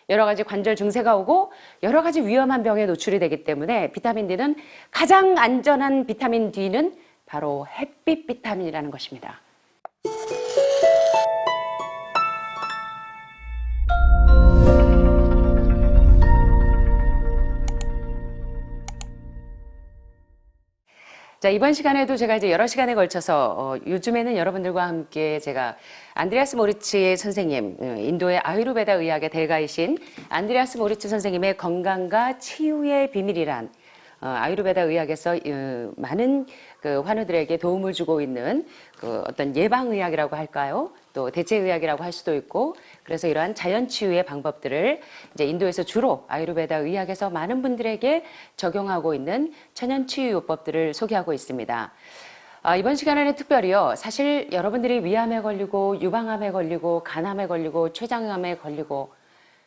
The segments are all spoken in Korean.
여러 가지 관절 증세가 오고 여러 가지 위험한 병에 노출이 되기 때문에 비타민 D는 가장 안전한 비타민 D는 바로 햇빛 비타민이라는 것입니다. 자, 이번 시간에도 제가 이제 여러 시간에 걸쳐서 요즘에는 여러분들과 함께 제가 안드레아스 모리치 선생님, 인도의 아유르베다 의학의 대가이신 안드레아스 모리치 선생님의 건강과 치유의 비밀이란 아유르베다 의학에서 많은 그 환우들에게 도움을 주고 있는 그 어떤 예방의학이라고 할까요? 또 대체의학이라고 할 수도 있고, 그래서 이러한 자연치유의 방법들을 이제 인도에서 주로 아유르베다 의학에서 많은 분들에게 적용하고 있는 천연치유요법들을 소개하고 있습니다. 이번 시간에는 특별히요, 사실 여러분들이 위암에 걸리고 유방암에 걸리고 간암에 걸리고 췌장암에 걸리고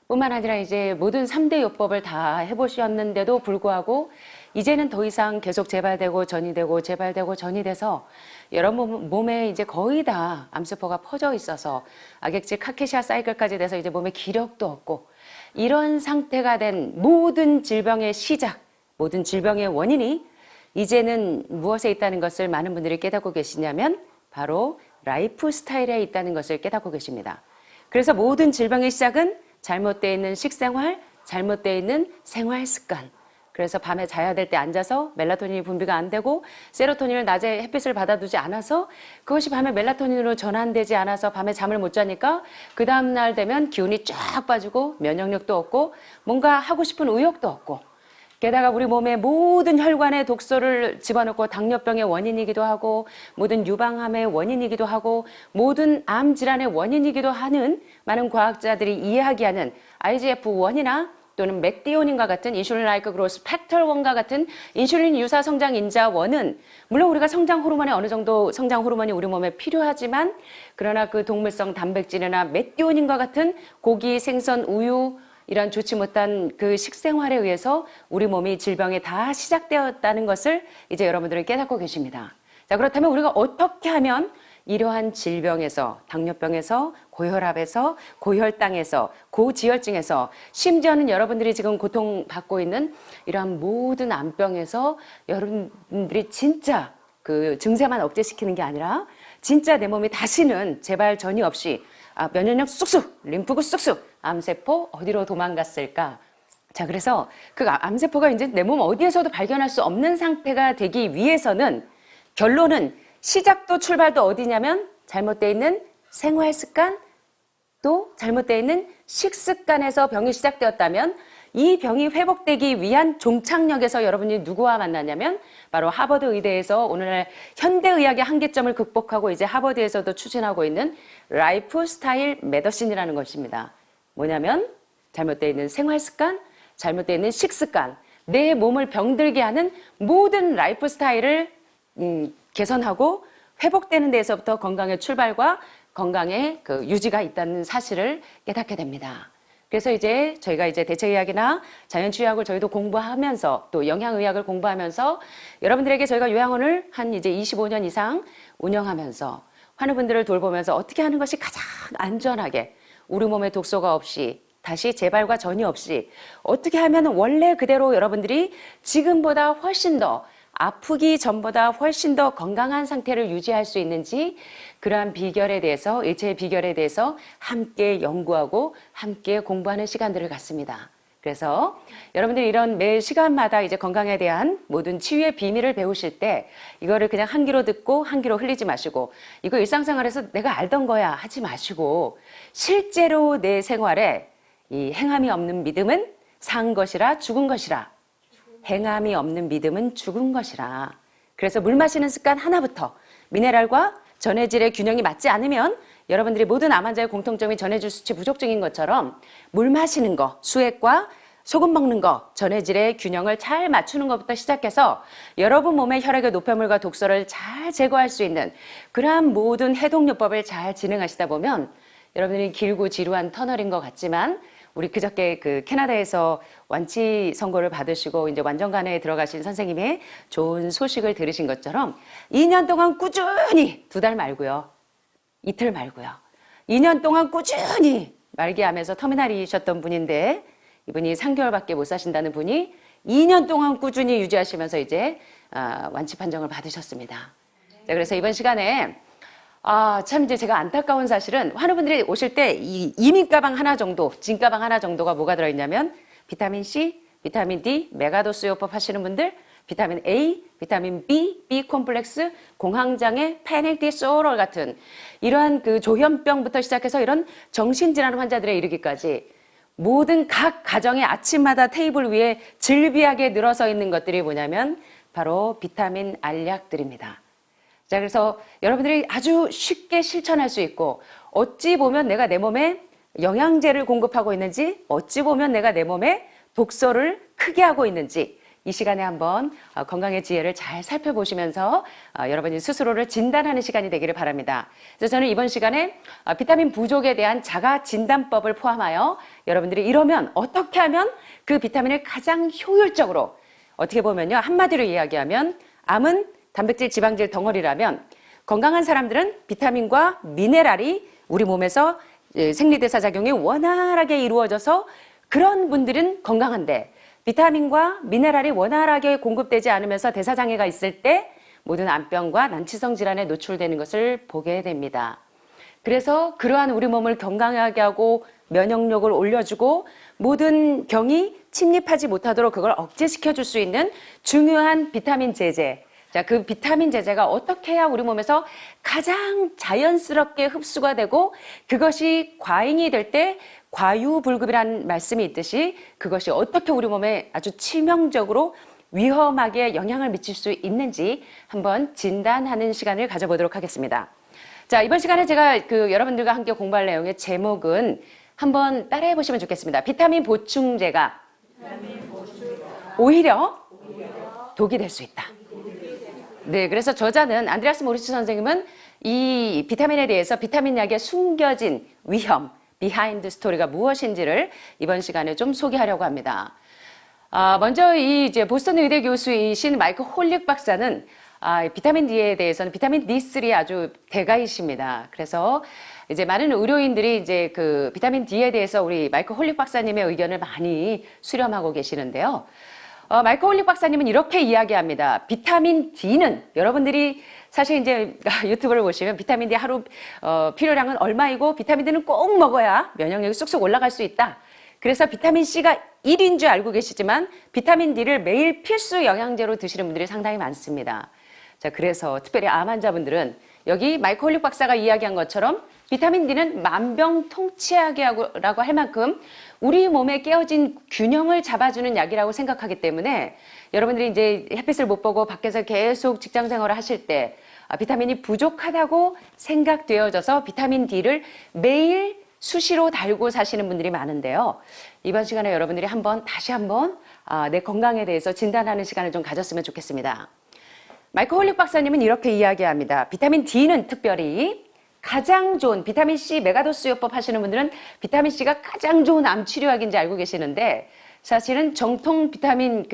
뿐만 아니라 이제 모든 3대 요법을 다 해보셨는데도 불구하고 이제는 더 이상 계속 재발되고 전이 되고 재발되고 전이 돼서 여러분 몸에 이제 거의 다 암세포가 퍼져 있어서 악액질 카케시아 사이클까지 돼서 이제 몸에 기력도 없고 이런 상태가 된 모든 질병의 시작, 모든 질병의 원인이 이제는 무엇에 있다는 것을 많은 분들이 깨닫고 계시냐면 바로 라이프 스타일에 있다는 것을 깨닫고 계십니다. 그래서 모든 질병의 시작은 잘못되어 있는 식생활, 잘못되어 있는 생활 습관. 그래서 밤에 자야 될 때 앉아서 멜라토닌이 분비가 안 되고 세로토닌을 낮에 햇빛을 받아두지 않아서 그것이 밤에 멜라토닌으로 전환되지 않아서 밤에 잠을 못 자니까 그 다음날 되면 기운이 쫙 빠지고 면역력도 없고 뭔가 하고 싶은 의욕도 없고 게다가 우리 몸의 모든 혈관에 독소를 집어넣고 당뇨병의 원인이기도 하고 모든 유방암의 원인이기도 하고 모든 암 질환의 원인이기도 하는 많은 과학자들이 이야기하는 IGF-1이나 또는 맥디오닌과 같은 인슐린 라이크 그로스 팩터 1과 같은 인슐린 유사 성장 인자 1은 물론 우리가 성장 호르몬에 어느 정도 성장 호르몬이 우리 몸에 필요하지만 그러나 그 동물성 단백질이나 맥디오닌과 같은 고기, 생선, 우유 이런 좋지 못한 그 식생활에 의해서 우리 몸이 질병에 다 시작되었다는 것을 이제 여러분들은 깨닫고 계십니다. 자, 그렇다면 우리가 어떻게 하면 이러한 질병에서, 당뇨병에서, 고혈압에서, 고혈당에서, 고지혈증에서, 심지어는 여러분들이 지금 고통받고 있는 이러한 모든 암병에서 여러분들이 진짜 그 증세만 억제시키는 게 아니라 진짜 내 몸이 다시는 재발 전이 없이 면역력 쑥쑥, 림프구 쑥쑥, 암세포 어디로 도망갔을까? 자, 그래서 그 암세포가 이제 내 몸 어디에서도 발견할 수 없는 상태가 되기 위해서는 결론은 시작도 출발도 어디냐면 잘못되어 있는 생활 습관 또 잘못되어 있는 식습관에서 병이 시작되었다면 이 병이 회복되기 위한 종착역에서 여러분이 누구와 만나냐면 바로 하버드 의대에서 오늘날 현대의학의 한계점을 극복하고 이제 하버드에서도 추진하고 있는 라이프 스타일 메더신이라는 것입니다. 뭐냐면 잘못되어 있는 생활 습관, 잘못되어 있는 식습관, 내 몸을 병들게 하는 모든 라이프 스타일을 개선하고 회복되는 데에서부터 건강의 출발과 건강의 그 유지가 있다는 사실을 깨닫게 됩니다. 그래서 이제 저희가 이제 대체의학이나 자연치유학을 저희도 공부하면서 또 영양의학을 공부하면서 여러분들에게 저희가 요양원을 한 이제 25년 이상 운영하면서 환우분들을 돌보면서 어떻게 하는 것이 가장 안전하게 우리 몸에 독소가 없이 다시 재발과 전이 없이 어떻게 하면 원래 그대로 여러분들이 지금보다 훨씬 더 아프기 전보다 훨씬 더 건강한 상태를 유지할 수 있는지 그러한 비결에 대해서 일체의 비결에 대해서 함께 연구하고 함께 공부하는 시간들을 갖습니다. 그래서 여러분들이 이런 매 시간마다 이제 건강에 대한 모든 치유의 비밀을 배우실 때 이거를 그냥 한 귀로 듣고 한 귀로 흘리지 마시고 이거 일상생활에서 내가 알던 거야 하지 마시고 실제로 내 생활에 이 행함이 없는 믿음은 산 것이라 죽은 것이라 행함이 없는 믿음은 죽은 것이라. 그래서 물 마시는 습관 하나부터 미네랄과 전해질의 균형이 맞지 않으면 여러분들이 모든 암 환자의 공통점이 전해질 수치 부족증인 것처럼 물 마시는 거, 수액과 소금 먹는 거, 전해질의 균형을 잘 맞추는 것부터 시작해서 여러분 몸의 혈액의 노폐물과 독소를 잘 제거할 수 있는 그러한 모든 해독요법을 잘 진행하시다 보면 여러분들이 길고 지루한 터널인 것 같지만 우리 그저께 그 캐나다에서 완치 선고를 받으시고 이제 완전간에 들어가신 선생님의 좋은 소식을 들으신 것처럼 2년 동안 꾸준히 2달 말고요. 이틀 말고요. 2년 동안 꾸준히 말기암에서 터미널이셨던 분인데 이분이 3개월밖에 못 사신다는 분이 2년 동안 꾸준히 유지하시면서 이제 완치 판정을 받으셨습니다. 자, 그래서 이번 시간에 참 이제 제가 안타까운 사실은 환우분들이 오실 때 이 이민 가방 하나 정도, 진 가방 하나 정도가 뭐가 들어있냐면 비타민 C, 비타민 D, 메가도스 요법 하시는 분들, 비타민 A, 비타민 B, B 콤플렉스, 공황장애, 패닉 디소럴 같은 이러한 그 조현병부터 시작해서 이런 정신질환 환자들에 이르기까지 모든 각 가정의 아침마다 테이블 위에 즐비하게 늘어서 있는 것들이 뭐냐면 바로 비타민 알약들입니다. 자, 그래서 여러분들이 아주 쉽게 실천할 수 있고 어찌 보면 내가 내 몸에 영양제를 공급하고 있는지 어찌 보면 내가 내 몸에 독소를 크게 하고 있는지 이 시간에 한번 건강의 지혜를 잘 살펴보시면서 여러분이 스스로를 진단하는 시간이 되기를 바랍니다. 그래서 저는 이번 시간에 비타민 부족에 대한 자가 진단법을 포함하여 여러분들이 이러면 어떻게 하면 그 비타민을 가장 효율적으로 어떻게 보면요 한마디로 이야기하면 암은 단백질 지방질 덩어리라면 건강한 사람들은 비타민과 미네랄이 우리 몸에서 생리대사 작용이 원활하게 이루어져서 그런 분들은 건강한데 비타민과 미네랄이 원활하게 공급되지 않으면서 대사장애가 있을 때 모든 암병과 난치성 질환에 노출되는 것을 보게 됩니다. 그래서 그러한 우리 몸을 건강하게 하고 면역력을 올려주고 모든 병이 침입하지 못하도록 그걸 억제시켜 줄 수 있는 중요한 비타민 제제. 자, 그 비타민 제제가 어떻게 해야 우리 몸에서 가장 자연스럽게 흡수가 되고 그것이 과잉이 될 때 과유불급이라는 말씀이 있듯이 그것이 어떻게 우리 몸에 아주 치명적으로 위험하게 영향을 미칠 수 있는지 한번 진단하는 시간을 가져보도록 하겠습니다. 자, 이번 시간에 제가 여러분들과 함께 공부할 내용의 제목은 한번 따라해 보시면 좋겠습니다. 비타민 보충제가 오히려 독이 될 수 있다. 네, 그래서 저자는 안드레아스 모리츠 선생님은 이 비타민에 대해서 비타민 약의 숨겨진 위험, 비하인드 스토리가 무엇인지를 이번 시간에 좀 소개하려고 합니다. 먼저 이제 보스턴 의대 교수이신 마이크 홀릭 박사는 비타민 D에 대해서는 비타민 D3의 아주 대가이십니다. 그래서 이제 많은 의료인들이 이제 그 비타민 D에 대해서 우리 마이크 홀릭 박사님의 의견을 많이 수렴하고 계시는데요. 마이크 홀릭 박사님은 이렇게 이야기합니다. 비타민 D는 여러분들이 사실 이제 유튜브를 보시면 비타민 D 하루 필요량은 얼마이고 비타민 D는 꼭 먹어야 면역력이 쑥쑥 올라갈 수 있다. 그래서 비타민 C가 1인 줄 알고 계시지만 비타민 D를 매일 필수 영양제로 드시는 분들이 상당히 많습니다. 자, 그래서 특별히 암 환자분들은 여기 마이크 홀릭 박사가 이야기한 것처럼 비타민 D는 만병통치약이라고 할 만큼 우리 몸에 깨어진 균형을 잡아주는 약이라고 생각하기 때문에 여러분들이 이제 햇빛을 못 보고 밖에서 계속 직장 생활을 하실 때 비타민이 부족하다고 생각되어져서 비타민 D를 매일 수시로 달고 사시는 분들이 많은데요. 이번 시간에 여러분들이 다시 한번 내 건강에 대해서 진단하는 시간을 좀 가졌으면 좋겠습니다. 마이크 홀릭 박사님은 이렇게 이야기합니다. 비타민 D는 특별히 가장 좋은 비타민 C 메가도스 요법 하시는 분들은 비타민 C가 가장 좋은 암 치료약인지 알고 계시는데 사실은 정통 비타민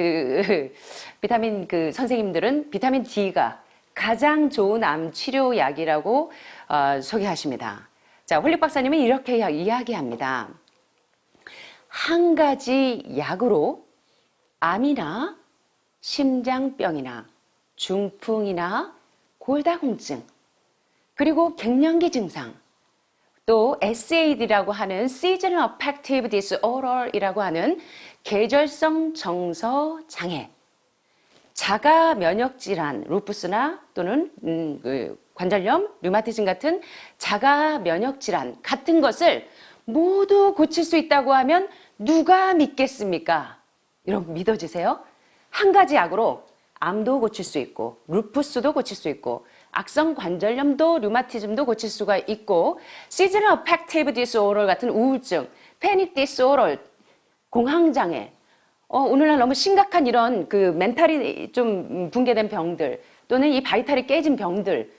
선생님들은 비타민 D가 가장 좋은 암 치료약이라고 소개하십니다. 자, 홀릭 박사님은 이렇게 이야기합니다. 한 가지 약으로 암이나 심장병이나 중풍이나 골다공증 그리고 갱년기 증상 또 SAD라고 하는 Seasonal Affective Disorder이라고 하는 계절성 정서 장애 자가 면역 질환 루푸스나 또는 관절염, 류마티즘 같은 자가 면역 질환 같은 것을 모두 고칠 수 있다고 하면 누가 믿겠습니까? 여러분 믿어지세요? 한 가지 약으로 암도 고칠 수 있고 루푸스도 고칠 수 있고 악성 관절염도 류마티즘도 고칠 수가 있고 Seasonal Affective Disorder 같은 우울증, 패닉 디소럴, 공황장애 오늘날 너무 심각한 이런 멘탈이 좀 붕괴된 병들 또는 이 바이탈이 깨진 병들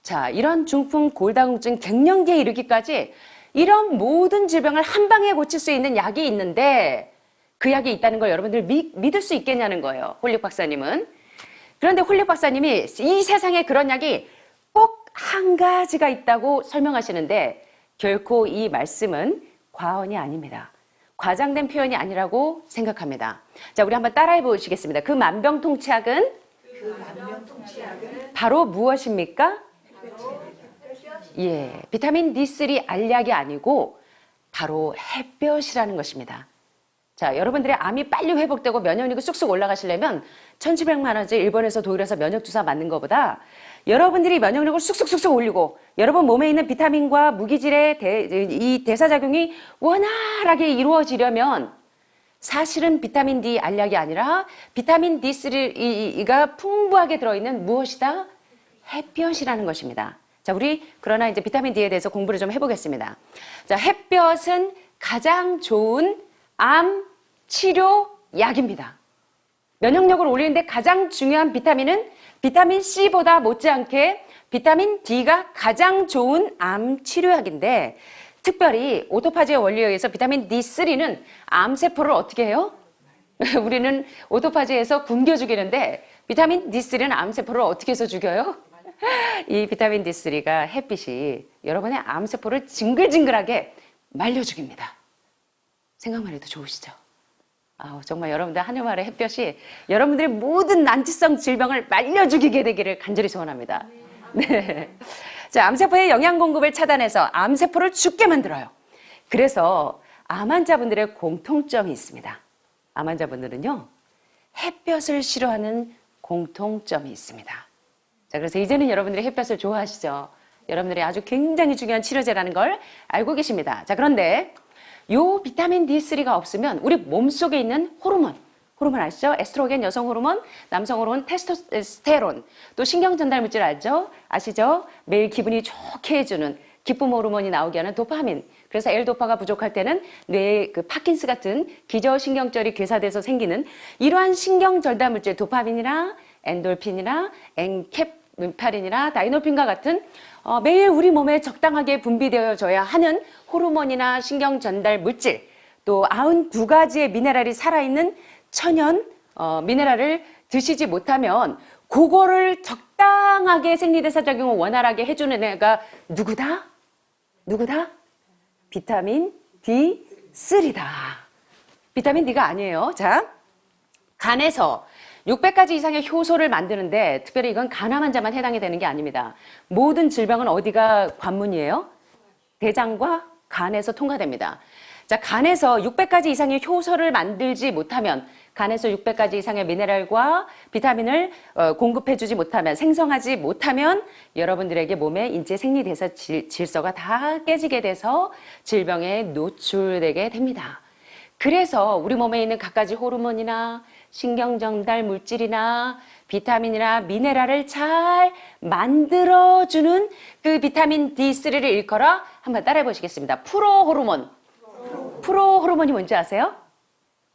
자 이런 중풍, 골다공증, 갱년기에 이르기까지 이런 모든 질병을 한 방에 고칠 수 있는 약이 있는데 그 약이 있다는 걸 여러분들 믿을 수 있겠냐는 거예요. 홀릭 박사님은. 그런데 홀릭 박사님이 이 세상에 그런 약이 꼭 한 가지가 있다고 설명하시는데 결코 이 말씀은 과언이 아닙니다. 과장된 표현이 아니라고 생각합니다. 자, 우리 한번 따라해 보시겠습니다. 그 만병통치약은 바로 무엇입니까? 예, 비타민 D3 알약이 아니고 바로 햇볕이라는 것입니다. 자, 여러분들의 암이 빨리 회복되고 면역력이 쑥쑥 올라가시려면 1700만 원짜리 일본에서 독일에서 면역주사 맞는 것보다 여러분들이 면역력을 쑥쑥쑥쑥 올리고 여러분 몸에 있는 비타민과 무기질의 이 대사작용이 원활하게 이루어지려면 사실은 비타민 D 알약이 아니라 비타민 D3가 풍부하게 들어있는 무엇이다? 햇볕이라는 것입니다. 자, 우리 그러나 이제 비타민 D에 대해서 공부를 좀 해보겠습니다. 자, 햇볕은 가장 좋은 암 치료 약입니다. 면역력을 올리는데 가장 중요한 비타민은 비타민 C보다 못지않게 비타민 D가 가장 좋은 암 치료약인데 특별히 오토파지의 원리에 의해서 비타민 D3는 암세포를 어떻게 해요? 우리는 오토파지에서 굶겨 죽이는데 비타민 D3는 암세포를 어떻게 해서 죽여요? 이 비타민 D3가 햇빛이 여러분의 암세포를 징글징글하게 말려 죽입니다. 생각만 해도 좋으시죠? 정말 여러분들 하늘말의 햇볕이 여러분들의 모든 난치성 질병을 말려 죽이게 되기를 간절히 소원합니다. 네. 자, 암세포의 영양 공급을 차단해서 암세포를 죽게 만들어요. 그래서 암 환자분들의 공통점이 있습니다. 암 환자분들은요, 햇볕을 싫어하는 공통점이 있습니다. 자, 그래서 이제는 여러분들이 햇볕을 좋아하시죠? 여러분들이 아주 굉장히 중요한 치료제라는 걸 알고 계십니다. 자, 그런데 요 비타민 D3가 없으면 우리 몸속에 있는 호르몬 아시죠? 에스트로겐 여성 호르몬, 남성 호르몬, 테스토스테론, 또 신경 전달 물질 알죠? 아시죠? 매일 기분이 좋게 해주는 기쁨 호르몬이 나오게 하는 도파민. 그래서 L도파가 부족할 때는 뇌에 그 파킨스 같은 기저신경절이 괴사돼서 생기는 이러한 신경 전달 물질 도파민이나 엔돌핀이나 엔케파린이나 다이노핀과 같은 매일 우리 몸에 적당하게 분비되어져야 하는 호르몬이나 신경 전달 물질, 또 92가지의 미네랄이 살아있는 천연 미네랄을 드시지 못하면 그거를 적당하게 생리대사작용을 원활하게 해주는 애가 누구다? 비타민 D3다. 비타민 D가 아니에요. 자, 간에서 600가지 이상의 효소를 만드는데 특별히 이건 간암 환자만 해당이 되는 게 아닙니다. 모든 질병은 어디가 관문이에요? 대장과 간에서 통과됩니다. 자, 간에서 600가지 이상의 효소를 만들지 못하면, 간에서 600가지 이상의 미네랄과 비타민을 공급해주지 못하면, 생성하지 못하면 여러분들에게 몸의 인체 생리대사 질서가 다 깨지게 돼서 질병에 노출되게 됩니다. 그래서 우리 몸에 있는 갖가지 호르몬이나 신경전달 물질이나 비타민이나 미네랄을 잘 만들어주는 그 비타민 D3를 일컬어 한번 따라해 보시겠습니다. 프로호르몬. 프로호르몬이 뭔지 아세요?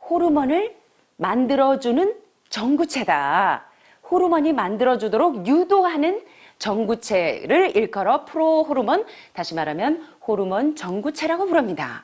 호르몬을 만들어주는 전구체다. 호르몬이 만들어주도록 유도하는 전구체를 일컬어 프로호르몬, 다시 말하면 호르몬 전구체라고 부릅니다.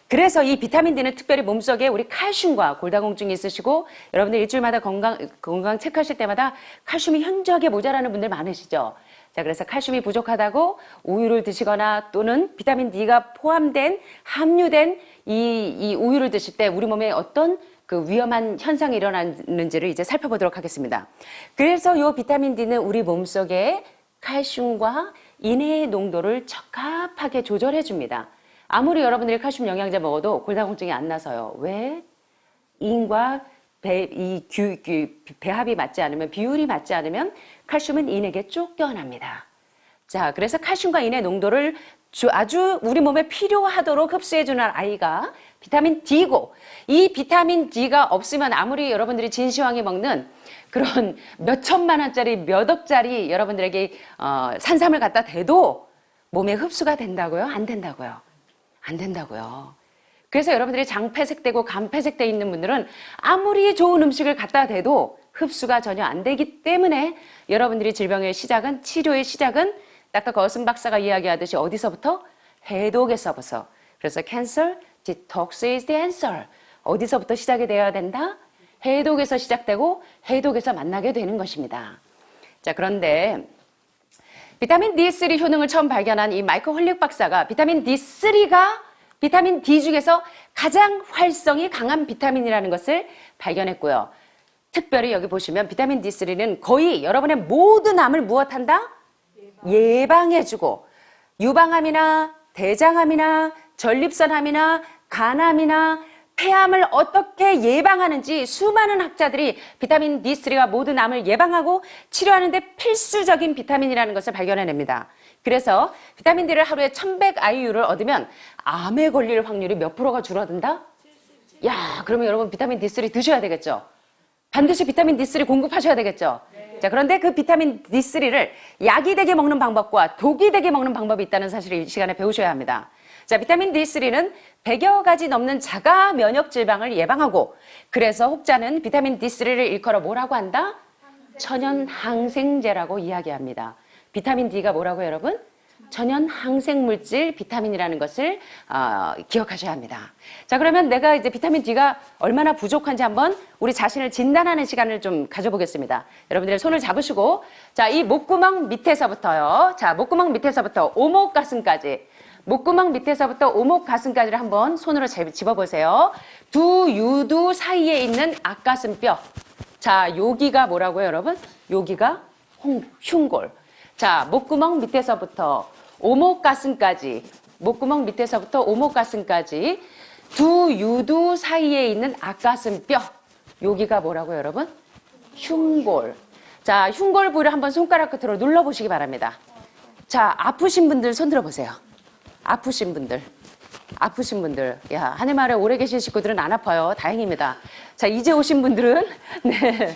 그래서 이 비타민 D는 특별히 몸속에 우리 칼슘과 골다공증이 있으시고 여러분들 일주일마다 건강 체크하실 때마다 칼슘이 현저하게 모자라는 분들 많으시죠? 자, 그래서 칼슘이 부족하다고 우유를 드시거나 또는 비타민 D가 포함된 함유된 이 우유를 드실 때 우리 몸에 어떤 그 위험한 현상이 일어나는지를 이제 살펴보도록 하겠습니다. 그래서 이 비타민 D는 우리 몸속에 칼슘과 인의 농도를 적합하게 조절해 줍니다. 아무리 여러분들이 칼슘 영양제 먹어도 골다공증이 안 나서요. 왜? 인과 배합이 맞지 않으면, 비율이 맞지 않으면 칼슘은 인에게 쫓겨납니다. 자, 그래서 칼슘과 인의 농도를 아주 우리 몸에 필요하도록 흡수해주는 아이가 비타민 D고, 이 비타민 D가 없으면 아무리 여러분들이 진시황이 먹는 그런 몇 천만 원짜리, 몇 억짜리 여러분들에게 산삼을 갖다 대도 몸에 흡수가 된다고요? 안 된다고요? 안 된다고요. 그래서 여러분들이 장 폐색되고 간 폐색돼 있는 분들은 아무리 좋은 음식을 갖다 대도 흡수가 전혀 안 되기 때문에 여러분들이 질병의 시작은, 치료의 시작은 아까 거슨 박사가 이야기하듯이 어디서부터? 해독에서부터. 그래서 cancer detox is the answer. 어디서부터 시작이 되어야 된다? 해독에서 시작되고 해독에서 만나게 되는 것입니다. 자, 그런데 비타민 D3 효능을 처음 발견한 이 마이클 홀릭 박사가 비타민 D3가 비타민 D 중에서 가장 활성이 강한 비타민이라는 것을 발견했고요. 특별히 여기 보시면 비타민 D3는 거의 여러분의 모든 암을 무엇한다? 예방해주고 유방암이나 대장암이나 전립선암이나 간암이나 폐암을 어떻게 예방하는지 수많은 학자들이 비타민 D3가 모든 암을 예방하고 치료하는 데 필수적인 비타민이라는 것을 발견해냅니다. 그래서 비타민 D를 하루에 1100IU를 얻으면 암에 걸릴 확률이 몇 프로가 줄어든다? 야, 그러면 여러분 비타민 D3 드셔야 되겠죠? 반드시 비타민 D3 공급하셔야 되겠죠? 자, 그런데 그 비타민 D3를 약이 되게 먹는 방법과 독이 되게 먹는 방법이 있다는 사실을 이 시간에 배우셔야 합니다. 자, 비타민 D3는 100여 가지 넘는 자가 면역 질병을 예방하고 그래서 혹자는 비타민 D3를 일컬어 뭐라고 한다? 천연 항생제라고 이야기합니다. 비타민 D가 뭐라고 여러분? 천연 항생 물질 비타민이라는 것을 기억하셔야 합니다. 자, 그러면 내가 이제 비타민 D가 얼마나 부족한지 한번 우리 자신을 진단하는 시간을 좀 가져보겠습니다. 여러분들 손을 잡으시고 자, 이 목구멍 밑에서부터요. 자, 목구멍 밑에서부터 오목가슴까지 목구멍 밑에서부터 오목가슴까지를 한번 손으로 집어보세요. 두 유두 사이에 있는 앞가슴뼈. 자, 여기가 뭐라고요, 여러분? 여기가 흉골. 자, 목구멍 밑에서부터 오목가슴까지, 목구멍 밑에서부터 오목가슴까지 두 유두 사이에 있는 앞가슴뼈. 여기가 뭐라고요, 여러분? 흉골. 자, 흉골 부위를 한번 손가락 끝으로 눌러보시기 바랍니다. 자, 아프신 분들 손 들어보세요. 아프신 분들. 야, 하늘마을에 오래 계신 식구들은 안 아파요. 다행입니다. 자, 이제 오신 분들은, 네,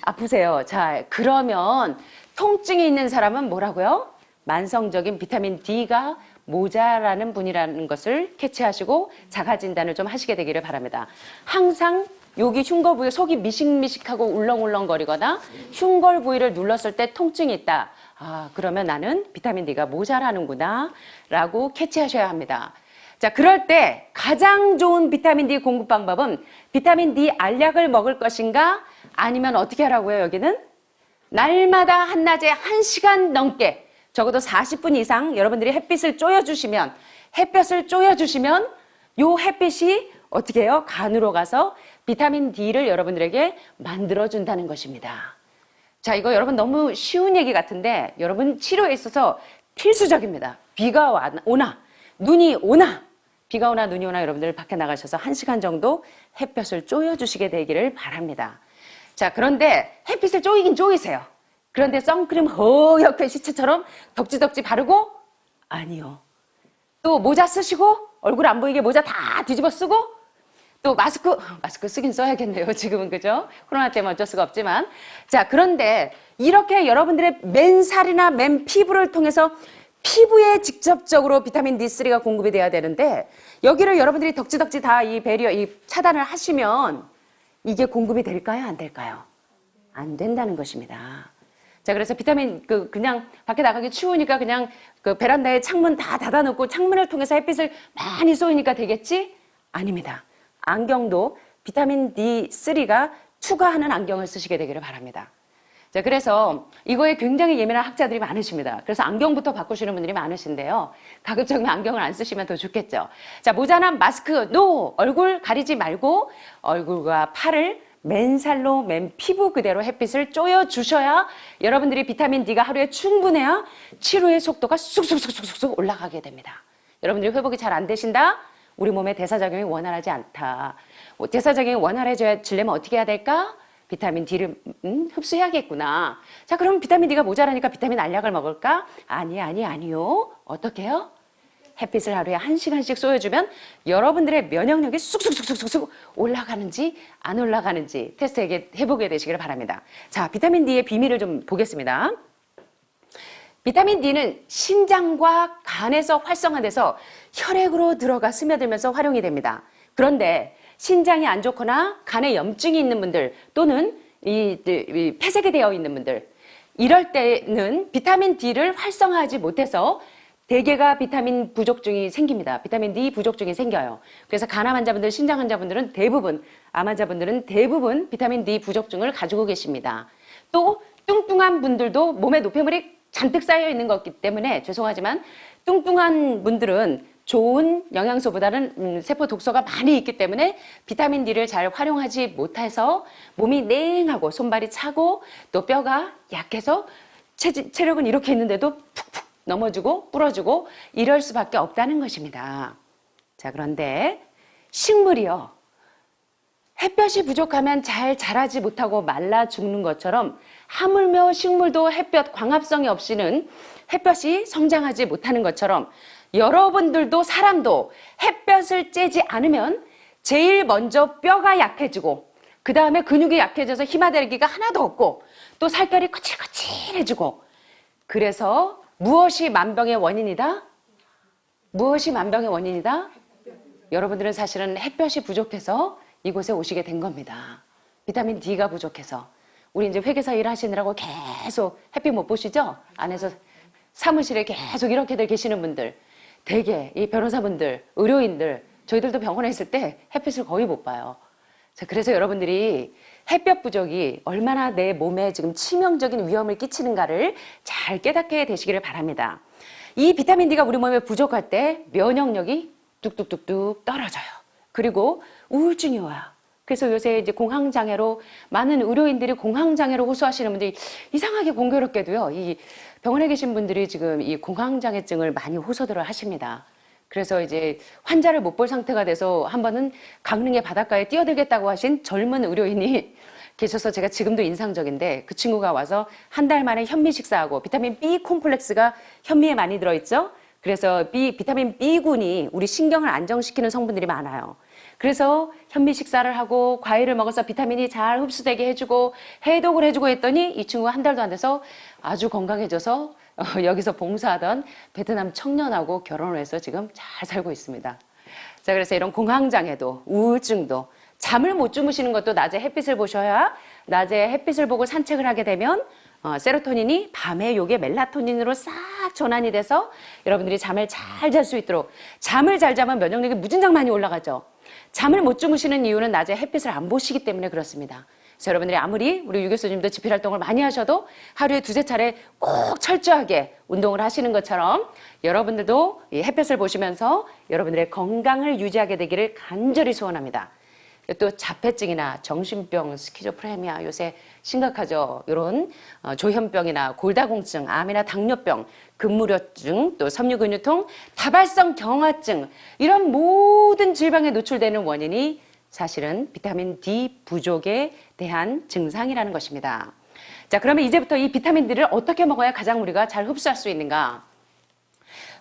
아프세요. 자, 그러면 통증이 있는 사람은 뭐라고요? 만성적인 비타민 D가 모자라는 분이라는 것을 캐치하시고 자가 진단을 좀 하시게 되기를 바랍니다. 항상 여기 흉골 부위 속이 미식미식하고 울렁울렁거리거나 흉골 부위를 눌렀을 때 통증이 있다. 아, 그러면 나는 비타민 D가 모자라는구나 라고 캐치하셔야 합니다. 자, 그럴 때 가장 좋은 비타민 D 공급 방법은 비타민 D 알약을 먹을 것인가 아니면 어떻게 하라고요, 여기는? 날마다 한낮에 1시간 넘게 적어도 40분 이상 여러분들이 햇빛을 쪼여주시면 요 햇빛이 어떻게 해요? 간으로 가서 비타민 D를 여러분들에게 만들어준다는 것입니다. 자, 이거 여러분 너무 쉬운 얘기 같은데 여러분 치료에 있어서 필수적입니다. 비가 오나 눈이 오나 비가 오나 눈이 오나 여러분들 밖에 나가셔서 1시간 정도 햇볕을 쪼여주시게 되기를 바랍니다. 자, 그런데 햇빛을 쪼이긴 쪼이세요. 그런데 선크림 허옇게 시체처럼 덕지덕지 바르고? 아니요. 또 모자 쓰시고 얼굴 안 보이게 모자 다 뒤집어 쓰고 또 마스크 쓰긴 써야겠네요. 지금은 그죠? 코로나 때문에 어쩔 수가 없지만. 자, 그런데 이렇게 여러분들의 맨살이나 맨 피부를 통해서 피부에 직접적으로 비타민 D3가 공급이 돼야 되는데 여기를 여러분들이 덕지덕지 다 이 배리어, 이 차단을 하시면 이게 공급이 될까요? 안 될까요? 안 된다는 것입니다. 자, 그래서 비타민 그냥 밖에 나가기 추우니까 그냥 그 베란다에 창문 다 닫아놓고 창문을 통해서 햇빛을 많이 쏘이니까 되겠지? 아닙니다. 안경도 비타민 D3가 추가하는 안경을 쓰시게 되기를 바랍니다. 자, 그래서 이거에 굉장히 예민한 학자들이 많으십니다. 그래서 안경부터 바꾸시는 분들이 많으신데요. 가급적이면 안경을 안 쓰시면 더 좋겠죠. 자, 모자나 마스크, 얼굴 가리지 말고 얼굴과 팔을 맨살로 맨 피부 그대로 햇빛을 쪼여주셔야 여러분들이 비타민 D가 하루에 충분해야 치료의 속도가 쑥쑥쑥쑥쑥 올라가게 됩니다. 여러분들이 회복이 잘 안 되신다? 우리 몸의 대사작용이 원활하지 않다. 대사작용이 원활해지려면 어떻게 해야 될까? 비타민 D를 흡수해야겠구나. 자, 그럼 비타민 D가 모자라니까 비타민 알약을 먹을까? 아니요. 어떻게 해요? 햇빛을 하루에 1시간씩 쏘여주면 여러분들의 면역력이 쑥쑥쑥쑥쑥 올라가는지 안 올라가는지 테스트 해보게 되시기를 바랍니다. 자, 비타민 D의 비밀을 좀 보겠습니다. 비타민 D는 신장과 간에서 활성화돼서 혈액으로 들어가 스며들면서 활용이 됩니다. 그런데 신장이 안 좋거나 간에 염증이 있는 분들 또는 이 폐색이 되어 있는 분들 이럴 때는 비타민 D를 활성화하지 못해서 대개가 비타민 부족증이 생깁니다. 비타민 D 부족증이 생겨요. 그래서 간암 환자분들, 신장 환자분들은 대부분, 암 환자분들은 대부분 비타민 D 부족증을 가지고 계십니다. 또 뚱뚱한 분들도 몸에 노폐물이 잔뜩 쌓여 있는 것이기 때문에 죄송하지만 뚱뚱한 분들은 좋은 영양소보다는 세포 독소가 많이 있기 때문에 비타민 D를 잘 활용하지 못해서 몸이 냉하고 손발이 차고 또 뼈가 약해서 체력은 이렇게 있는데도 푹푹 넘어지고 부러지고 이럴 수밖에 없다는 것입니다. 자, 그런데 식물이요. 햇볕이 부족하면 잘 자라지 못하고 말라 죽는 것처럼 하물며 식물도 햇볕 광합성이 없이는 햇볕이 성장하지 못하는 것처럼 여러분들도 사람도 햇볕을 쬐지 않으면 제일 먼저 뼈가 약해지고 그 다음에 근육이 약해져서 힘아달기가 하나도 없고 또 살결이 거칠거칠해지고 그래서 무엇이 만병의 원인이다? 무엇이 만병의 원인이다? 여러분들은 사실은 햇볕이 부족해서 이곳에 오시게 된 겁니다. 비타민 D가 부족해서. 우리 이제 회계사 일하시느라고 계속 햇빛 못 보시죠? 안에서 사무실에 계속 이렇게들 계시는 분들, 대개 이 변호사분들, 의료인들, 저희들도 병원에 있을 때 햇빛을 거의 못 봐요. 자, 그래서 여러분들이 햇볕 부족이 얼마나 내 몸에 지금 치명적인 위험을 끼치는가를 잘 깨닫게 되시기를 바랍니다. 이 비타민 D가 우리 몸에 부족할 때 면역력이 뚝뚝뚝뚝 떨어져요. 그리고 우울증이 와요. 그래서 요새 이제 공황장애로 많은 의료인들이 공황장애로 호소하시는 분들이 이상하게 공교롭게도요. 이 병원에 계신 분들이 지금 이 공황장애증을 많이 호소들을 하십니다. 그래서 이제 환자를 못 볼 상태가 돼서 한 번은 강릉의 바닷가에 뛰어들겠다고 하신 젊은 의료인이 계셔서 제가 지금도 인상적인데 그 친구가 와서 한 달 만에 현미 식사하고 비타민 B 콤플렉스가 현미에 많이 들어있죠. 그래서 비타민 B군이 우리 신경을 안정시키는 성분들이 많아요. 그래서 현미 식사를 하고 과일을 먹어서 비타민이 잘 흡수되게 해주고 해독을 해주고 했더니 이 친구가 한 달도 안 돼서 아주 건강해져서 여기서 봉사하던 베트남 청년하고 결혼을 해서 지금 잘 살고 있습니다. 자, 그래서 이런 공황장애도 우울증도 잠을 못 주무시는 것도 낮에 햇빛을 보셔야 낮에 햇빛을 보고 산책을 하게 되면 세로토닌이 밤에 요게 멜라토닌으로 싹 전환이 돼서 여러분들이 잠을 잘 잘 수 있도록 잠을 잘 자면 면역력이 무진장 많이 올라가죠. 잠을 못 주무시는 이유는 낮에 햇빛을 안 보시기 때문에 그렇습니다. 그래서 여러분들이 아무리 우리 유 교수님도 집필 활동을 많이 하셔도 하루에 두세 차례 꼭 철저하게 운동을 하시는 것처럼 여러분들도 이 햇볕을 보시면서 여러분들의 건강을 유지하게 되기를 간절히 소원합니다. 또 자폐증이나 정신병, 스키조프레미아 요새 심각하죠. 이런 조현병이나 골다공증, 암이나 당뇨병, 근무려증, 또 섬유근육통, 다발성 경화증 이런 모든 질병에 노출되는 원인이 사실은 비타민 D 부족에 대한 증상이라는 것입니다. 자, 그러면 이제부터 이 비타민 D를 어떻게 먹어야 가장 우리가 잘 흡수할 수 있는가?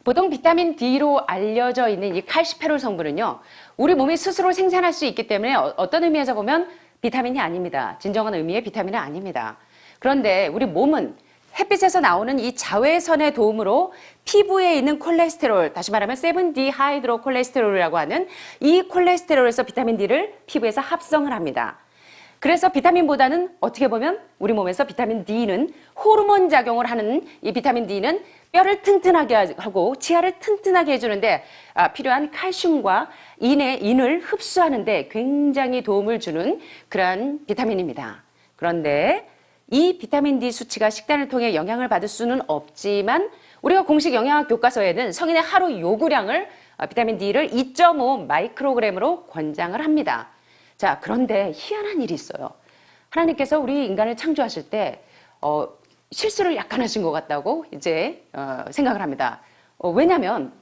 보통 비타민 D로 알려져 있는 이 칼시페롤 성분은요, 우리 몸이 스스로 생산할 수 있기 때문에 어떤 의미에서 보면 비타민이 아닙니다. 진정한 의미의 비타민은 아닙니다. 그런데 우리 몸은 햇빛에서 나오는 이 자외선의 도움으로 피부에 있는 콜레스테롤, 다시 말하면 7-디하이드로콜레스테롤이라고 하는 이 콜레스테롤에서 비타민 D를 피부에서 합성을 합니다. 그래서 비타민보다는 어떻게 보면 우리 몸에서 비타민 D는 호르몬 작용을 하는 이 비타민 D는 뼈를 튼튼하게 하고 치아를 튼튼하게 해주는데 필요한 칼슘과 인을 흡수하는데 굉장히 도움을 주는 그러한 비타민입니다. 그런데 이 비타민 D 수치가 식단을 통해 영향을 받을 수는 없지만 우리가 공식 영양학 교과서에는 성인의 하루 요구량을 비타민 D를 2.5 마이크로그램으로 권장을 합니다. 자, 그런데 희한한 일이 있어요. 하나님께서 우리 인간을 창조하실 때 실수를 약간 하신 것 같다고 이제 생각을 합니다. 왜냐하면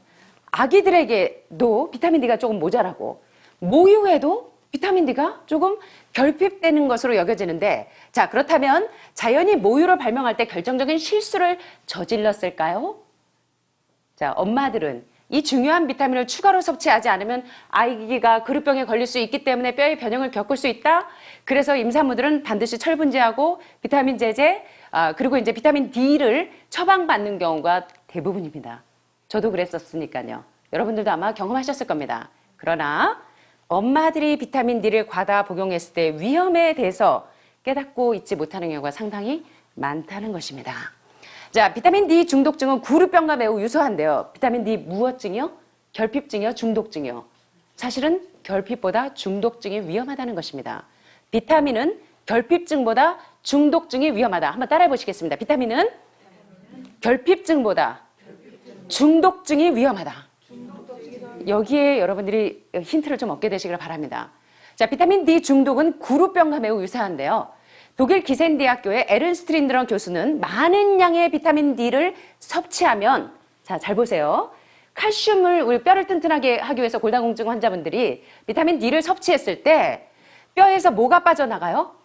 아기들에게도 비타민 D가 조금 모자라고 모유에도 비타민 D가 조금 결핍되는 것으로 여겨지는데 자, 그렇다면 자연이 모유를 발명할 때 결정적인 실수를 저질렀을까요? 자, 엄마들은 이 중요한 비타민을 추가로 섭취하지 않으면 아기가 그루병에 걸릴 수 있기 때문에 뼈의 변형을 겪을 수 있다. 그래서 임산부들은 반드시 철분제하고 비타민 제제 그리고 이제 비타민 D를 처방받는 경우가 대부분입니다. 저도 그랬었으니까요. 여러분들도 아마 경험하셨을 겁니다. 그러나 엄마들이 비타민 D를 과다 복용했을 때 위험에 대해서 깨닫고 있지 못하는 경우가 상당히 많다는 것입니다. 자, 비타민 D 중독증은 구루병과 매우 유사한데요. 비타민 D 무엇증이요? 결핍증이요? 중독증이요? 사실은 결핍보다 중독증이 위험하다는 것입니다. 비타민은 결핍증보다 중독증이 위험하다. 한번 따라해 보시겠습니다. 비타민은 결핍증보다 중독증이 위험하다. 여기에 여러분들이 힌트를 좀 얻게 되시길 바랍니다. 자, 비타민 D 중독은 구루병과 매우 유사한데요. 독일 기센대학교의 에른스트 린드러 교수는 많은 양의 비타민 D를 섭취하면, 자, 잘 보세요. 칼슘을, 우리 뼈를 튼튼하게 하기 위해서 골다공증 환자분들이 비타민 D를 섭취했을 때 뼈에서 뭐가 빠져나가요?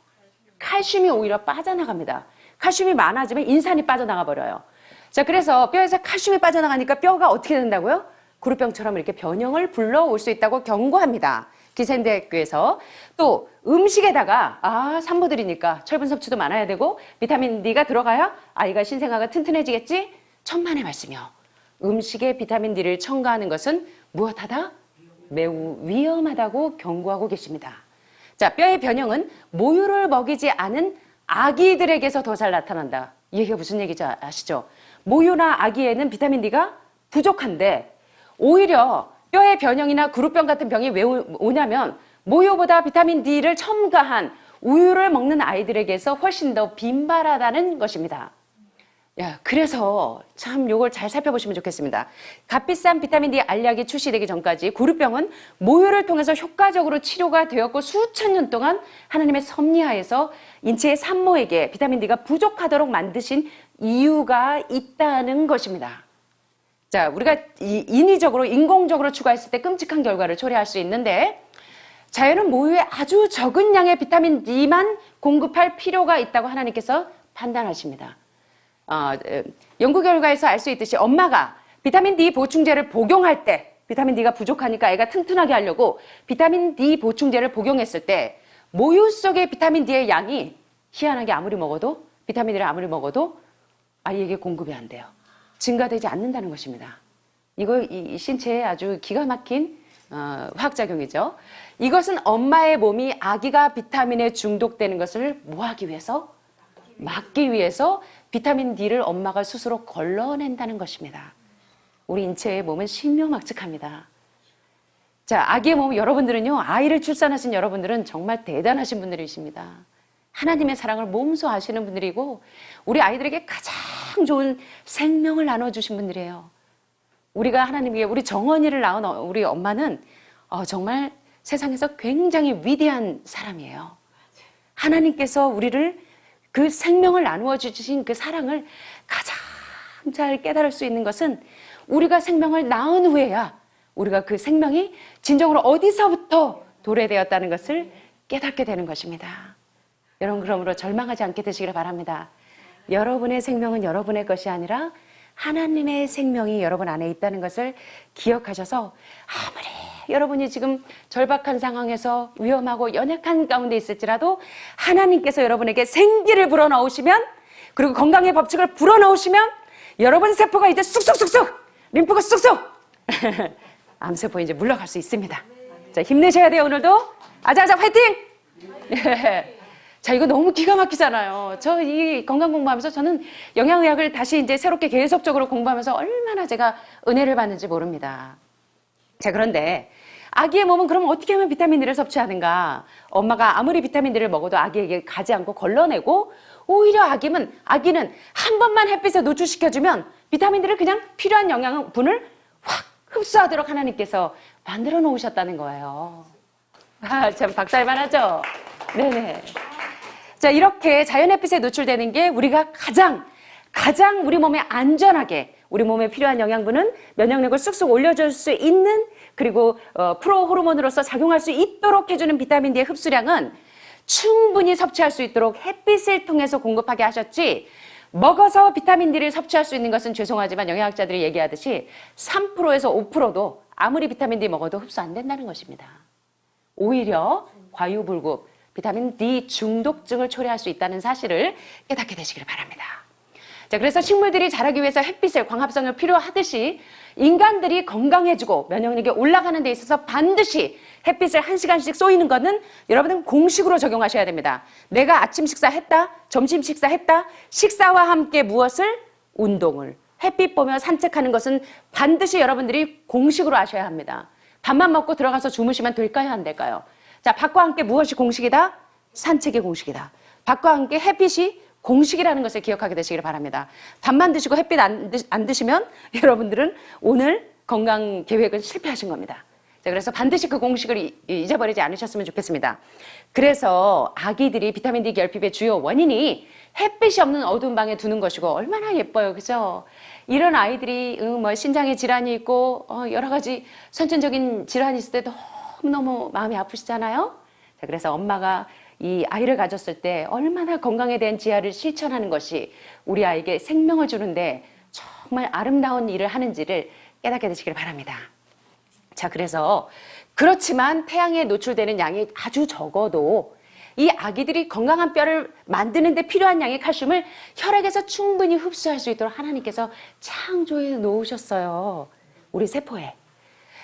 칼슘이 오히려 빠져나갑니다. 칼슘이 많아지면 인산이 빠져나가 버려요. 자, 그래서 뼈에서 칼슘이 빠져나가니까 뼈가 어떻게 된다고요? 구루병처럼 이렇게 변형을 불러올 수 있다고 경고합니다. 기센대학교에서. 또 음식에다가 산모들이니까 철분 섭취도 많아야 되고 비타민 D가 들어가야 아이가 신생아가 튼튼해지겠지? 천만의 말씀이요. 음식에 비타민 D를 첨가하는 것은 무엇하다? 매우 위험하다고 경고하고 계십니다. 자, 뼈의 변형은 모유를 먹이지 않은 아기들에게서 더 잘 나타난다. 이 얘기가 무슨 얘기인지 아시죠? 모유나 아기에는 비타민 D가 부족한데 오히려 뼈의 변형이나 구루병 같은 병이 왜 오냐면 모유보다 비타민 D를 첨가한 우유를 먹는 아이들에게서 훨씬 더 빈발하다는 것입니다. 야, 그래서 참 요걸 잘 살펴보시면 좋겠습니다. 값비싼 비타민 D 알약이 출시되기 전까지 구루병은 모유를 통해서 효과적으로 치료가 되었고 수천 년 동안 하나님의 섭리하에서 인체의 산모에게 비타민 D가 부족하도록 만드신 이유가 있다는 것입니다. 자, 우리가 인위적으로 인공적으로 추가했을 때 끔찍한 결과를 초래할 수 있는데 자연은 모유에 아주 적은 양의 비타민 D만 공급할 필요가 있다고 하나님께서 판단하십니다. 연구 결과에서 알 수 있듯이 엄마가 비타민 D 보충제를 복용할 때 비타민 D가 부족하니까 애가 튼튼하게 하려고 비타민 D 보충제를 복용했을 때 모유 속의 비타민 D의 양이 희한하게 아무리 먹어도 비타민 D를 아무리 먹어도 아이에게 공급이 안 돼요. 증가되지 않는다는 것입니다. 이거 이 신체에 아주 기가 막힌 화학작용이죠. 이것은 엄마의 몸이 아기가 비타민에 중독되는 것을 뭐 하기 위해서? 막기 위해서 비타민 D를 엄마가 스스로 걸러낸다는 것입니다. 우리 인체의 몸은 신묘막측합니다. 자, 아기의 몸, 여러분들은요, 아이를 출산하신 여러분들은 정말 대단하신 분들이십니다. 하나님의 사랑을 몸소 아시는 분들이고 우리 아이들에게 가장 좋은 생명을 나눠주신 분들이에요. 우리가 하나님께 우리 정원이를 낳은 우리 엄마는 정말 세상에서 굉장히 위대한 사람이에요. 하나님께서 우리를 그 생명을 나누어 주신 그 사랑을 가장 잘 깨달을 수 있는 것은 우리가 생명을 낳은 후에야 우리가 그 생명이 진정으로 어디서부터 도래되었다는 것을 깨닫게 되는 것입니다. 여러분, 그러므로 절망하지 않게 되시기를 바랍니다. 여러분의 생명은 여러분의 것이 아니라 하나님의 생명이 여러분 안에 있다는 것을 기억하셔서 아무리 여러분이 지금 절박한 상황에서 위험하고 연약한 가운데 있을지라도 하나님께서 여러분에게 생기를 불어넣으시면 그리고 건강의 법칙을 불어넣으시면 여러분 세포가 이제 쑥쑥쑥쑥 림프가 쑥쑥 암세포 이제 물러갈 수 있습니다. 자, 힘내셔야 돼요. 오늘도 아자아자 화이팅! 자, 이거 너무 기가 막히잖아요. 저 이 건강 공부하면서 저는 영양의학을 다시 이제 새롭게 계속적으로 공부하면서 얼마나 제가 은혜를 받는지 모릅니다. 자, 그런데 아기의 몸은 그럼 어떻게 하면 비타민 D를 섭취하는가? 엄마가 아무리 비타민 D를 먹어도 아기에게 가지 않고 걸러내고 오히려 아기는 한 번만 햇빛에 노출시켜주면 비타민 D를 그냥 필요한 영양분을 확 흡수하도록 하나님께서 만들어 놓으셨다는 거예요. 참 박살만 하죠? 네네. 자, 이렇게 자연 햇빛에 노출되는 게 우리가 가장 우리 몸에 안전하게 우리 몸에 필요한 영양분은 면역력을 쑥쑥 올려줄 수 있는 그리고 프로 호르몬으로서 작용할 수 있도록 해주는 비타민 D의 흡수량은 충분히 섭취할 수 있도록 햇빛을 통해서 공급하게 하셨지 먹어서 비타민 D를 섭취할 수 있는 것은 죄송하지만 영양학자들이 얘기하듯이 3%에서 5%도 아무리 비타민 D 먹어도 흡수 안 된다는 것입니다. 오히려 과유불급, 비타민 D 중독증을 초래할 수 있다는 사실을 깨닫게 되시길 바랍니다. 자, 그래서 식물들이 자라기 위해서 햇빛을, 광합성을 필요하듯이 인간들이 건강해지고 면역력이 올라가는 데 있어서 반드시 햇빛을 1시간씩 쏘이는 것은 여러분은 공식으로 적용하셔야 됩니다. 내가 아침 식사했다, 점심 식사했다, 식사와 함께 무엇을? 운동을. 햇빛 보며 산책하는 것은 반드시 여러분들이 공식으로 하셔야 합니다. 밥만 먹고 들어가서 주무시면 될까요? 안 될까요? 자, 밥과 함께 무엇이 공식이다? 산책이 공식이다. 밥과 함께 햇빛이 공식이라는 것을 기억하게 되시길 바랍니다. 밥만 드시고 햇빛 안 드시면 여러분들은 오늘 건강 계획은 실패하신 겁니다. 자, 그래서 반드시 그 공식을 잊어버리지 않으셨으면 좋겠습니다. 그래서 아기들이 비타민 D 결핍의 주요 원인이 햇빛이 없는 어두운 방에 두는 것이고 얼마나 예뻐요. 그죠? 이런 아이들이 뭐 신장에 질환이 있고 여러 가지 선천적인 질환이 있을 때 너무너무 마음이 아프시잖아요. 자, 그래서 엄마가 이 아이를 가졌을 때 얼마나 건강에 대한 지혜를 실천하는 것이 우리 아이에게 생명을 주는데 정말 아름다운 일을 하는지를 깨닫게 되시길 바랍니다. 자, 그래서 그렇지만 태양에 노출되는 양이 아주 적어도 이 아기들이 건강한 뼈를 만드는 데 필요한 양의 칼슘을 혈액에서 충분히 흡수할 수 있도록 하나님께서 창조해 놓으셨어요. 우리 세포에.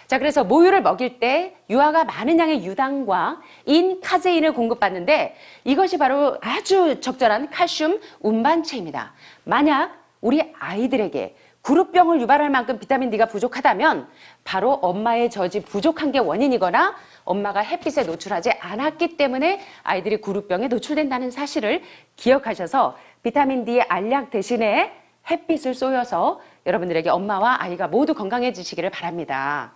자, 그래서 모유를 먹일 때 유아가 많은 양의 유당과 인, 카제인을 공급받는데 이것이 바로 아주 적절한 칼슘 운반체입니다. 만약 우리 아이들에게 구루병을 유발할 만큼 비타민 D가 부족하다면 바로 엄마의 젖이 부족한 게 원인이거나 엄마가 햇빛에 노출하지 않았기 때문에 아이들이 구루병에 노출된다는 사실을 기억하셔서 비타민 D의 알약 대신에 햇빛을 쏘여서 여러분들에게 엄마와 아이가 모두 건강해지시기를 바랍니다.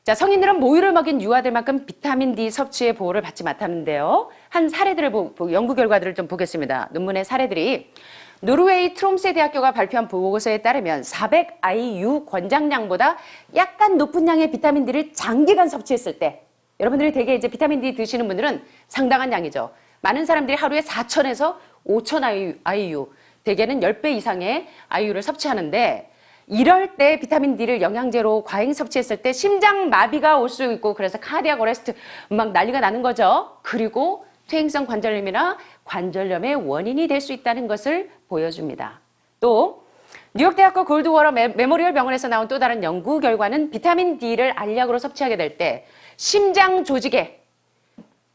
자, 성인들은 모유를 먹인 유아들만큼 비타민 D 섭취의 보호를 받지 못하는데요. 한 사례들을 연구 결과들을 좀 보겠습니다. 논문의 사례들이 노르웨이 트롬세 대학교가 발표한 보고서에 따르면 400 IU 권장량보다 약간 높은 양의 비타민 D를 장기간 섭취했을 때, 여러분들이 대개 이제 비타민 D 드시는 분들은 상당한 양이죠. 많은 사람들이 하루에 4,000에서 5,000 IU, 대개는 10배 이상의 IU를 섭취하는데, 이럴 때 비타민 D를 영양제로 과잉 섭취했을 때 심장 마비가 올 수 있고 그래서 카디악 어레스트 막 난리가 나는 거죠. 그리고 퇴행성 관절염이나 관절염의 원인이 될 수 있다는 것을 보여줍니다. 또 뉴욕대학교 골드워러 메모리얼 병원에서 나온 또 다른 연구 결과는 비타민 D를 알약으로 섭취하게 될 때 심장 조직에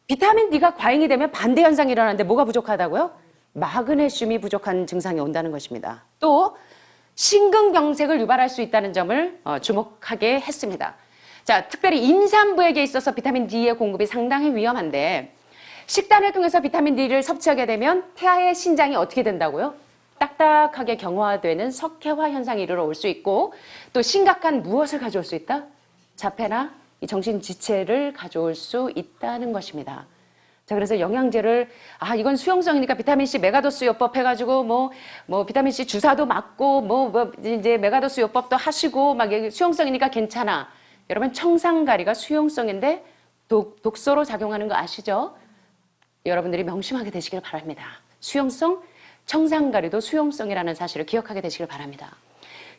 비타민 D가 과잉이 되면 반대 현상이 일어나는데 뭐가 부족하다고요? 마그네슘이 부족한 증상이 온다는 것입니다. 또 심근경색을 유발할 수 있다는 점을 주목하게 했습니다. 자, 특별히 임산부에게 있어서 비타민 D의 공급이 상당히 위험한데 식단을 통해서 비타민 D를 섭취하게 되면 태아의 신장이 어떻게 된다고요? 딱딱하게 경화되는 석회화 현상이 이르러 올 수 있고 또 심각한 무엇을 가져올 수 있다? 자폐나 정신지체를 가져올 수 있다는 것입니다. 자, 그래서 영양제를 이건 수용성이니까 비타민C 메가도스 요법 해가지고 뭐 비타민C 주사도 맞고 이제 메가도스 요법도 하시고 막 수용성이니까 괜찮아. 여러분 청산가리가 수용성인데 독소로 작용하는 거 아시죠? 여러분들이 명심하게 되시길 바랍니다. 수용성, 청산가리도 수용성이라는 사실을 기억하게 되시길 바랍니다.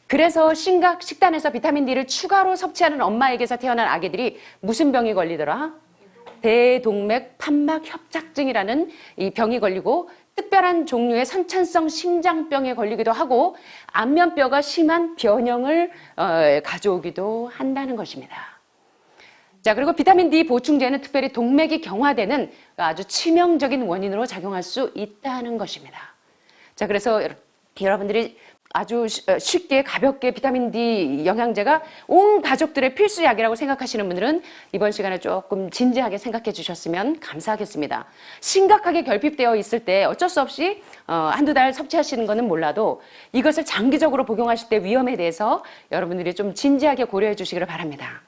그래서 식단에서 비타민 D를 추가로 섭취하는 엄마에게서 태어난 아기들이 무슨 병이 걸리더라? 대동맥 판막 협착증이라는 이 병이 걸리고 특별한 종류의 선천성 심장병에 걸리기도 하고 안면뼈가 심한 변형을 가져오기도 한다는 것입니다. 자, 그리고 비타민 D 보충제는 특별히 동맥이 경화되는 아주 치명적인 원인으로 작용할 수 있다는 것입니다. 자, 그래서 여러분들이 아주 쉽게 가볍게 비타민 D 영양제가 온 가족들의 필수약이라고 생각하시는 분들은 이번 시간에 조금 진지하게 생각해 주셨으면 감사하겠습니다. 심각하게 결핍되어 있을 때 어쩔 수 없이 한두 달 섭취하시는 것은 몰라도 이것을 장기적으로 복용하실 때 위험에 대해서 여러분들이 좀 진지하게 고려해 주시기를 바랍니다.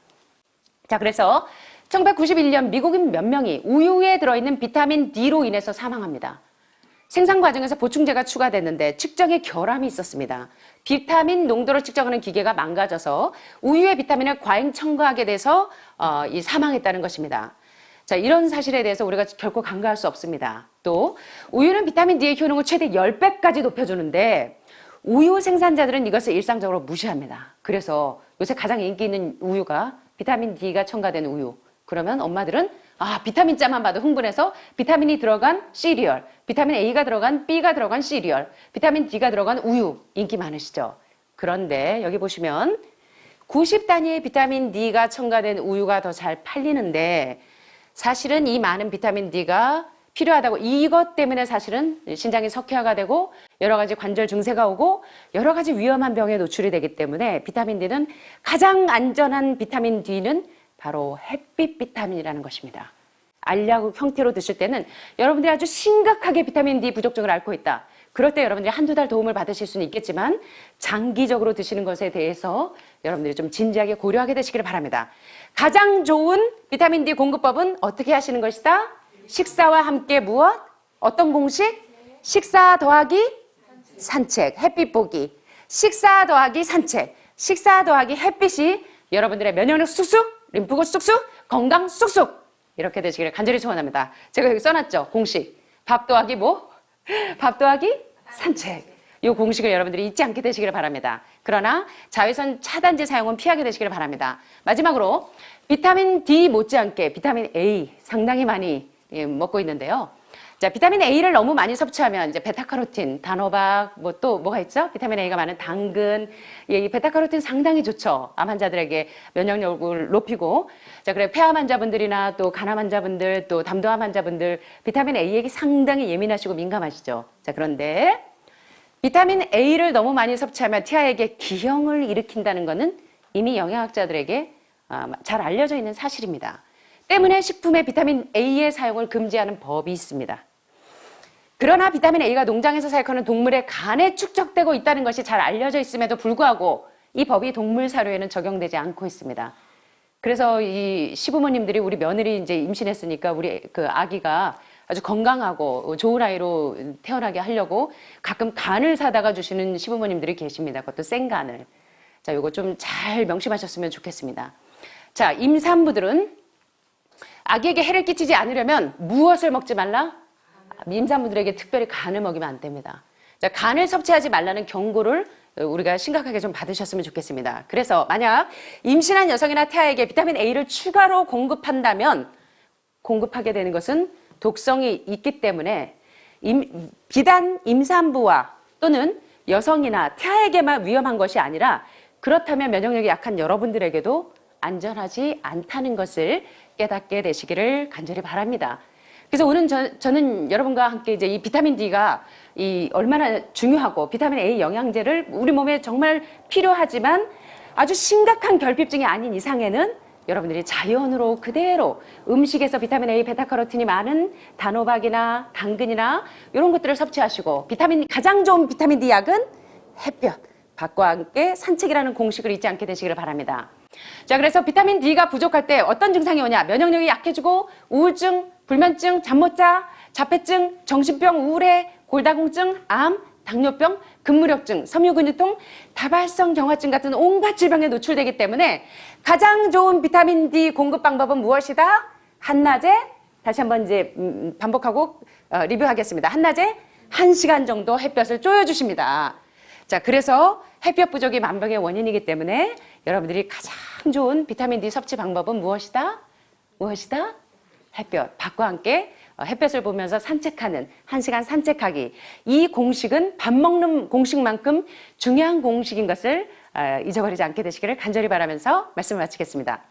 자, 그래서 1991년 미국인 몇 명이 우유에 들어있는 비타민 D로 인해서 사망합니다. 생산 과정에서 보충제가 추가됐는데 측정에 결함이 있었습니다. 비타민 농도를 측정하는 기계가 망가져서 우유의 비타민을 과잉 첨가하게 돼서 사망했다는 것입니다. 자, 이런 사실에 대해서 우리가 결코 간과할 수 없습니다. 또 우유는 비타민 D의 효능을 최대 10배까지 높여주는데 우유 생산자들은 이것을 일상적으로 무시합니다. 그래서 요새 가장 인기 있는 우유가 비타민 D가 첨가된 우유. 그러면 엄마들은 비타민 자만 봐도 흥분해서 비타민이 들어간 시리얼, 비타민 A가 들어간 B가 들어간 시리얼, 비타민 D가 들어간 우유 인기 많으시죠? 그런데 여기 보시면 90단위의 비타민 D가 첨가된 우유가 더 잘 팔리는데 사실은 이 많은 비타민 D가 필요하다고 이것 때문에 사실은 신장이 석회화가 되고 여러 가지 관절 증세가 오고 여러 가지 위험한 병에 노출이 되기 때문에 비타민 D는 가장 안전한 비타민 D는 바로 햇빛 비타민이라는 것입니다. 알약 형태로 드실 때는 여러분들이 아주 심각하게 비타민 D 부족증을 앓고 있다. 그럴 때 여러분들이 한두 달 도움을 받으실 수는 있겠지만 장기적으로 드시는 것에 대해서 여러분들이 좀 진지하게 고려하게 되시기를 바랍니다. 가장 좋은 비타민 D 공급법은 어떻게 하시는 것이다? 식사와 함께 무엇? 어떤 공식? 식사 더하기 산책, 햇빛 보기. 식사 더하기 산책, 식사 더하기 햇빛이 여러분들의 면역력 쑥쑥, 림프구 쑥쑥, 건강 쑥쑥 이렇게 되시기를 간절히 소원합니다. 제가 여기 써놨죠? 공식. 밥 더하기 뭐? 밥 더하기 산책. 이 공식을 여러분들이 잊지 않게 되시기를 바랍니다. 그러나 자외선 차단제 사용은 피하게 되시기를 바랍니다. 마지막으로 비타민 D 못지않게 비타민 A 상당히 많이 먹고 있는데요. 자, 비타민 A를 너무 많이 섭취하면 이제 베타카로틴, 단호박, 뭐 또 뭐가 있죠? 비타민 A가 많은 당근, 이 베타카로틴 상당히 좋죠. 암 환자들에게 면역력을 높이고, 자, 그래 폐암 환자분들이나 또 간암 환자분들, 또 담도암 환자분들 비타민 A에게 상당히 예민하시고 민감하시죠. 자, 그런데 비타민 A를 너무 많이 섭취하면 티아에게 기형을 일으킨다는 것은 이미 영양학자들에게 잘 알려져 있는 사실입니다. 때문에 식품에 비타민 A의 사용을 금지하는 법이 있습니다. 그러나 비타민 A가 농장에서 사육하는 동물의 간에 축적되고 있다는 것이 잘 알려져 있음에도 불구하고 이 법이 동물 사료에는 적용되지 않고 있습니다. 그래서 이 시부모님들이 우리 며느리 이제 임신했으니까 우리 그 아기가 아주 건강하고 좋은 아이로 태어나게 하려고 가끔 간을 사다가 주시는 시부모님들이 계십니다. 그것도 생간을. 자, 요거 좀 잘 명심하셨으면 좋겠습니다. 자, 임산부들은 아기에게 해를 끼치지 않으려면 무엇을 먹지 말라? 임산부들에게 특별히 간을 먹이면 안 됩니다. 자, 간을 섭취하지 말라는 경고를 우리가 심각하게 좀 받으셨으면 좋겠습니다. 그래서 만약 임신한 여성이나 태아에게 비타민 A를 추가로 공급한다면 공급하게 되는 것은 독성이 있기 때문에 비단 임산부와 또는 여성이나 태아에게만 위험한 것이 아니라 그렇다면 면역력이 약한 여러분들에게도 안전하지 않다는 것을 깨닫게 되시기를 간절히 바랍니다. 그래서 오늘 저는 여러분과 함께 이제 이 비타민 D가 얼마나 중요하고 비타민 A 영양제를 우리 몸에 정말 필요하지만 아주 심각한 결핍증이 아닌 이상에는 여러분들이 자연으로 그대로 음식에서 비타민 A, 베타카로틴이 많은 단호박이나 당근이나 이런 것들을 섭취하시고 가장 좋은 비타민 D 약은 햇볕, 밥과 함께 산책이라는 공식을 잊지 않게 되시기를 바랍니다. 자, 그래서 비타민 D가 부족할 때 어떤 증상이 오냐? 면역력이 약해지고 우울증, 불면증, 잠 못 자, 자폐증, 정신병, 우울해, 골다공증, 암, 당뇨병, 근무력증, 섬유근육통, 다발성 경화증 같은 온갖 질병에 노출되기 때문에 가장 좋은 비타민 D 공급 방법은 무엇이다? 한낮에 다시 한번 이제 반복하고 리뷰하겠습니다. 한낮에 1시간 정도 햇볕을 쪼여주십니다. 자, 그래서 햇볕 부족이 만병의 원인이기 때문에 여러분들이 가장 좋은 비타민 D 섭취 방법은 무엇이다? 무엇이다? 햇볕, 밥과 함께 햇볕을 보면서 산책하는 1시간 산책하기. 이 공식은 밥 먹는 공식만큼 중요한 공식인 것을 잊어버리지 않게 되시기를 간절히 바라면서 말씀을 마치겠습니다.